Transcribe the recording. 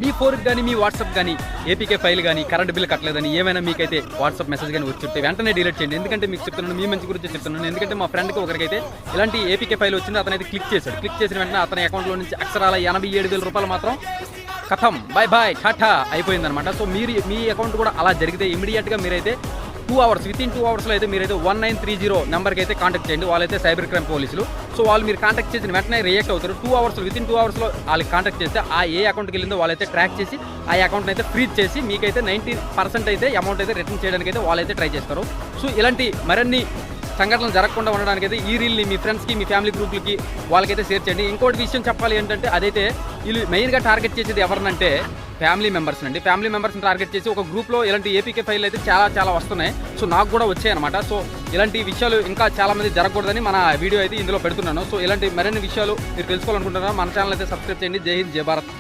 మీ ఫోన్కి కానీ మీ వాట్సాప్ కానీ ఏపీకే ఫైల్ కానీ కరెంట్ బిల్ కట్టలేదని ఏమైనా మీకైతే వాట్సాప్ మెసేజ్ కానీ వచ్చి వెంటనే డిలీట్ చేయండి. ఎందుకంటే మీకు చెప్తున్నాను, మీ మంచి గురించి చెప్తున్నాను. ఎందుకంటే మా ఫ్రెండ్కి ఒకరికైతే ఇలాంటి ఏపీకే ఫైల్ వచ్చింది, అతనైతే క్లిక్ చేశాడు. క్లిక్ చేసిన వెంటనే అతని అకౌంట్లో నుంచి అక్షరాల 87,000 రూపాయలు మాత్రం కథం, బాయ్ బాయ్ టాటా అయిపోయిందనమాట. సో మీరు మీ అకౌంట్ కూడా అలా జరిగితే ఇమీడియట్గా మీరైతే 2 అవర్స్ విత్ ఇన్ 2 అవర్స్లో అయితే మీరైతే 1930 నెంబర్కి అయితే కాంటాక్ట్ చేయండి. వాళ్ళైతే సైబర్ క్రైమ్ పోలీసులు. సో వాళ్ళు మీరు కాంటాక్ట్ చేసిన వెంటనే రియాక్ట్ అవుతారు. 2 అవర్స్ విత్ ఇన్ 2 అవర్స్లో వాళ్ళకి కాంటాక్ట్ చేస్తే ఆ ఏ అకౌంట్కి వెళ్ళిందో వాళ్ళైతే ట్రాక్ చేసి ఆ అకౌంట్ని అయితే ఫ్రీజ్ చేసి మీకైతే 90% అయితే అమౌంట్ అయితే రిటర్న్ చేయడానికి అయితే వాళ్ళైతే ట్రై చేస్తారు. సో ఇలాంటి మరిన్ని సంఘటనలు జరగకుండా ఉండడానికి అయితే ఈ రీల్ని మీ ఫ్రెండ్స్కి, మీ ఫ్యామిలీ గ్రూప్లకి వాళ్ళకైతే షేర్ చేయండి. ఇంకోటి విషయం చెప్పాలి ఏంటంటే, అదైతే వీళ్ళు మెయిన్గా టార్గెట్ చేసేది ఎవరినంటే ఫ్యామిలీ మెంబర్స్ అండి. ఫ్యామిలీ మెంబర్స్ని టార్గెట్ చేసి ఒక గ్రూప్లో ఇలాంటి ఏపీకే ఫైల్ అయితే చాలా వస్తున్నాయి. సో నాకు కూడా వచ్చాయి అనమాట. సో ఇలాంటి విషయాలు ఇంకా చాలామంది జరగకూడదని మన వీడియో అయితే ఇందులో పెడుతున్నాను. సో ఇలాంటి మరిన్ని విషయాలు మీరు తెలుసుకోవాలనుకుంటున్నారా, మన ఛానల్ అయితే సబ్స్క్రైబ్ చేయండి. జై హింద్, జై భారత్.